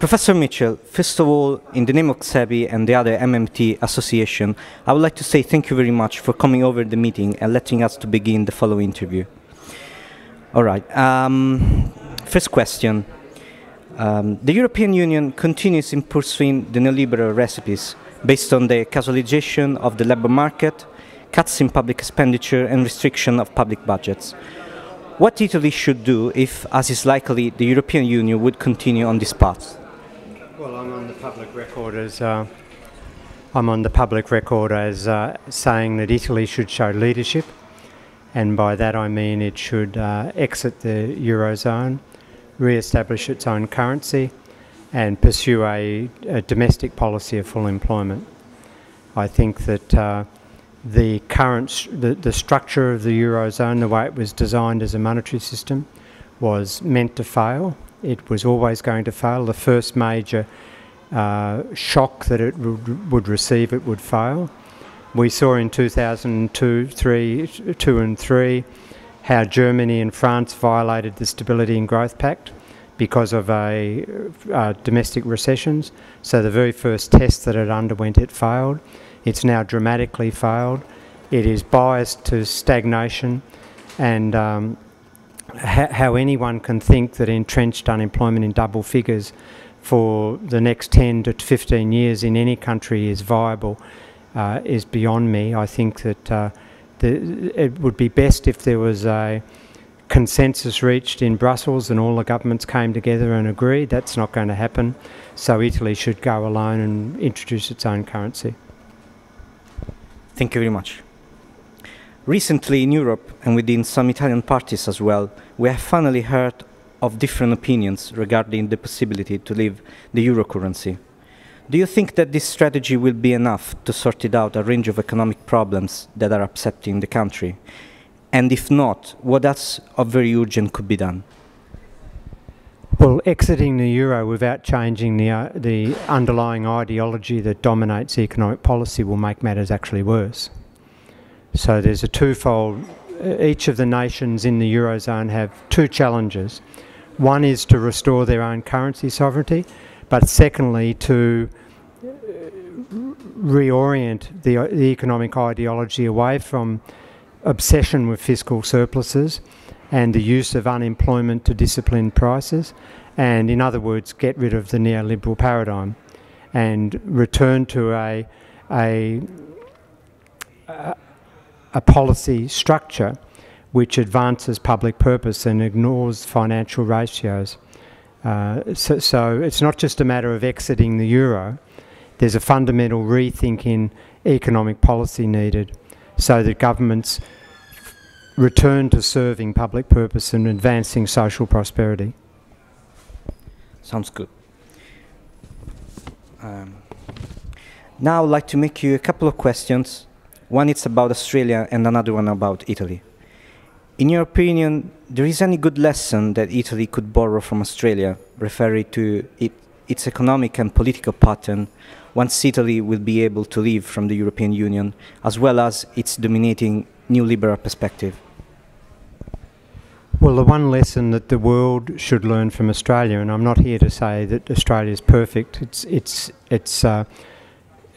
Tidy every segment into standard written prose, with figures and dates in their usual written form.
Professor Mitchell, first of all, in the name of CSEPI and the other MMT association, I would like to say thank you very much for coming over the meeting and letting us to begin the following interview. All right. First question. The European Union continues in pursuing the neoliberal recipes based on the casualization of the labour market, cuts in public expenditure and restriction of public budgets. What Italy should do if, as is likely, the European Union would continue on this path? Well, I'm on the public record as saying that Italy should show leadership, and by that I mean it should exit the Eurozone, re-establish its own currency, and pursue a domestic policy of full employment. I think that the structure of the Eurozone, the way it was designed as a monetary system, was meant to fail. It was always going to fail. The first major shock that it would receive, it would fail. We saw in 2002 and 3 how Germany and France violated the Stability and Growth Pact because of domestic recessions. So the very first test that it underwent, it failed. It's now dramatically failed. It is biased to stagnation, and how anyone can think that entrenched unemployment in double figures for the next 10 to 15 years in any country is viable is beyond me. I think that it would be best if there was a consensus reached in Brussels and all the governments came together and agreed. That's not going to happen. So Italy should go alone and introduce its own currency. Thank you very much. Recently in Europe, and within some Italian parties as well, we have finally heard of different opinions regarding the possibility to leave the euro currency. Do you think that this strategy will be enough to sort out a range of economic problems that are upsetting the country? And if not, what else of very urgent could be done? Well, exiting the euro without changing the underlying ideology that dominates economic policy will make matters actually worse. So there's a twofold. Each of the nations in the eurozone have two challenges. One is to restore their own currency sovereignty, but secondly to reorient the economic ideology away from obsession with fiscal surpluses and the use of unemployment to discipline prices, and in other words, get rid of the neoliberal paradigm and return to a policy structure which advances public purpose and ignores financial ratios. So it's not just a matter of exiting the euro. There's a fundamental rethink in economic policy needed so that governments return to serving public purpose and advancing social prosperity. Sounds good. Now I'd like to make you a couple of questions. One is about Australia and another one about Italy. In your opinion, there is any good lesson that Italy could borrow from Australia, referring to its economic and political pattern, once Italy will be able to leave from the European Union, as well as its dominating neoliberal perspective? Well, the one lesson that the world should learn from Australia, and I'm not here to say that Australia is perfect,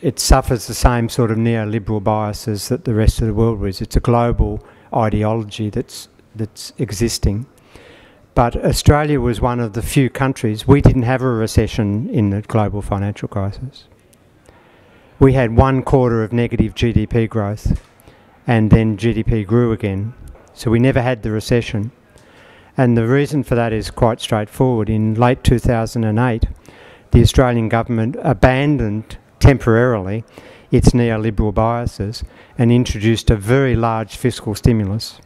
it suffers the same sort of neoliberal biases that the rest of the world is. It's a global ideology that's existing. But Australia was one of the few countries. We didn't have a recession in the global financial crisis. We had 1 quarter of negative GDP growth, and then GDP grew again. So we never had the recession. And the reason for that is quite straightforward. In late 2008, the Australian government abandoned temporarily its neoliberal biases and introduced a very large fiscal stimulus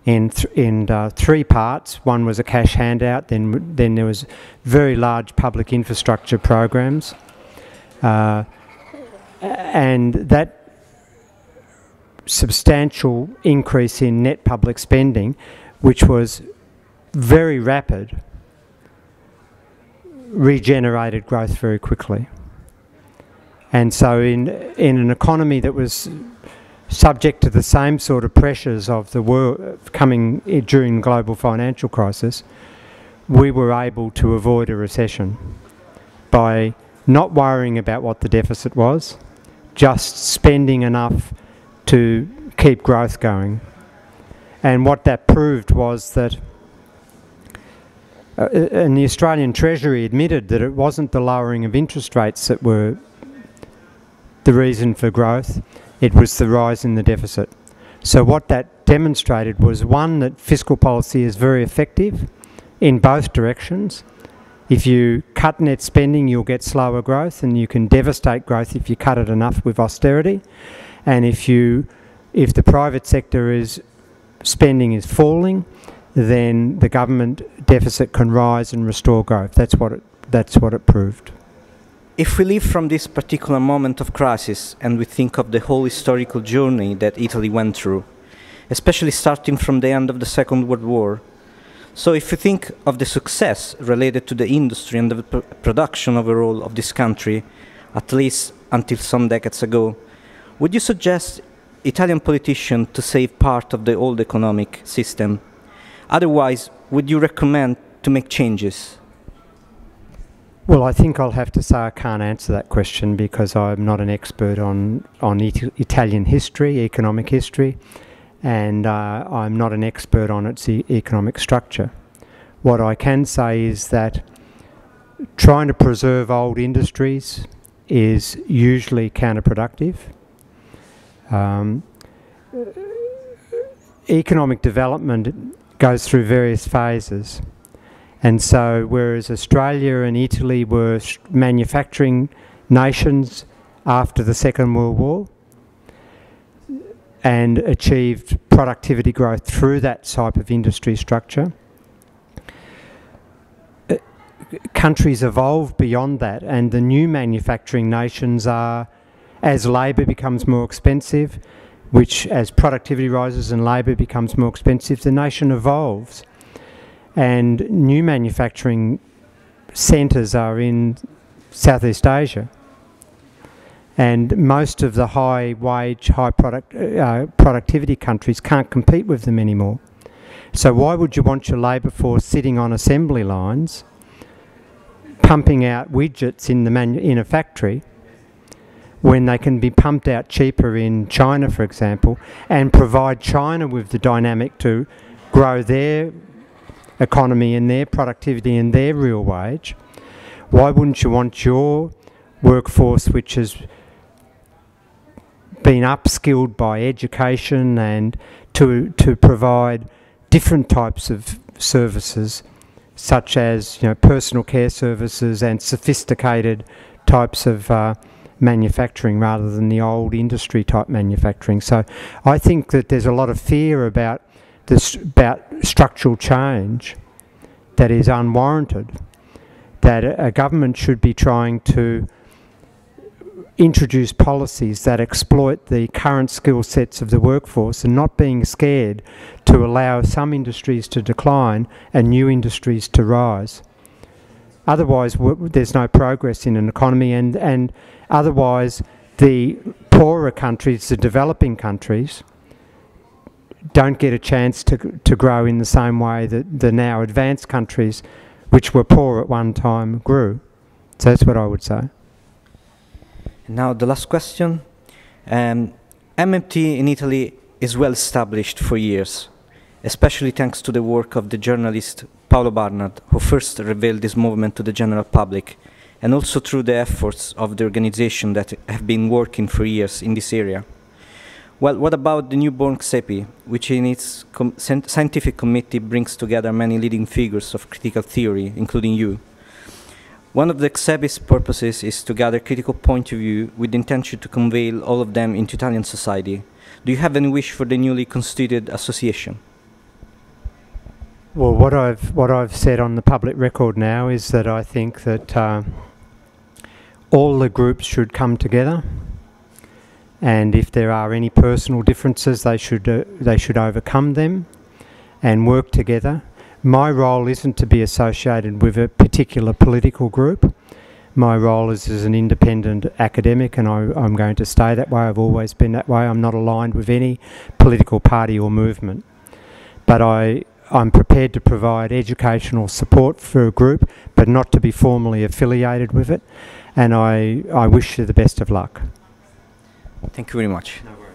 in 3 parts. One was a cash handout, then there was very large public infrastructure programs, and that substantial increase in net public spending, which was very rapid, regenerated growth very quickly. And so in an economy that was subject to the same sort of pressures of the world coming during the global financial crisis, we were able to avoid a recession by not worrying about what the deficit was, just spending enough to keep growth going. And what that proved was that, and the Australian Treasury admitted that it wasn't the lowering of interest rates that were the reason for growth, it was the rise in the deficit. So what that demonstrated was, one, that fiscal policy is very effective in both directions. If you cut net spending, you'll get slower growth, and you can devastate growth if you cut it enough with austerity. And if the private sector spending is falling, then the government deficit can rise and restore growth. That's what it proved. If we leave from this particular moment of crisis and we think of the whole historical journey that Italy went through, especially starting from the end of the Second World War, so if you think of the success related to the industry and the production overall of this country, at least until some decades ago, would you suggest Italian politicians to save part of the old economic system? Otherwise, would you recommend to make changes? Well, I think I'll have to say I can't answer that question because I'm not an expert on Italian history, economic history, and I'm not an expert on its economic structure. What I can say is that trying to preserve old industries is usually counterproductive. Economic development goes through various phases. And so whereas Australia and Italy were manufacturing nations after the Second World War and achieved productivity growth through that type of industry structure, countries evolved beyond that, and the new manufacturing nations are, as labour becomes more expensive, which as productivity rises and labour becomes more expensive, the nation evolves. And new manufacturing centres are in Southeast Asia. And most of the high-wage, productivity countries can't compete with them anymore. So why would you want your labour force sitting on assembly lines, pumping out widgets in a factory, when they can be pumped out cheaper in China, for example, and provide China with the dynamic to grow their economy and their productivity and their real wage? Why wouldn't you want your workforce, which has been upskilled by education and to provide different types of services, such as personal care services and sophisticated types of manufacturing rather than the old industry type manufacturing? So I think that there's a lot of fear about structural change that is unwarranted, that a government should be trying to introduce policies that exploit the current skill sets of the workforce and not being scared to allow some industries to decline and new industries to rise. Otherwise, there's no progress in an economy, and otherwise the poorer countries, the developing countries, don't get a chance to grow in the same way that the now advanced countries, which were poor at one time, grew. So that's what I would say. Now the last question. MMT in Italy is well established for years, especially thanks to the work of the journalist Paolo Barnard, who first revealed this movement to the general public, and also through the efforts of the organization that have been working for years in this area. Well, what about the newborn CSEPI, which in its scientific committee brings together many leading figures of critical theory, including you? One of the CSEPI's purposes is to gather critical point of view with the intention to convey all of them into Italian society. Do you have any wish for the newly constituted association? Well, what I've said on the public record now is that I think that all the groups should come together, and if there are any personal differences, they should overcome them and work together. My role isn't to be associated with a particular political group. My role is as an independent academic, and I'm going to stay that way. I've always been that way. I'm not aligned with any political party or movement. But I I'm prepared to provide educational support for a group, but not to be formally affiliated with it. And I wish you the best of luck. Thank you very much. No worries.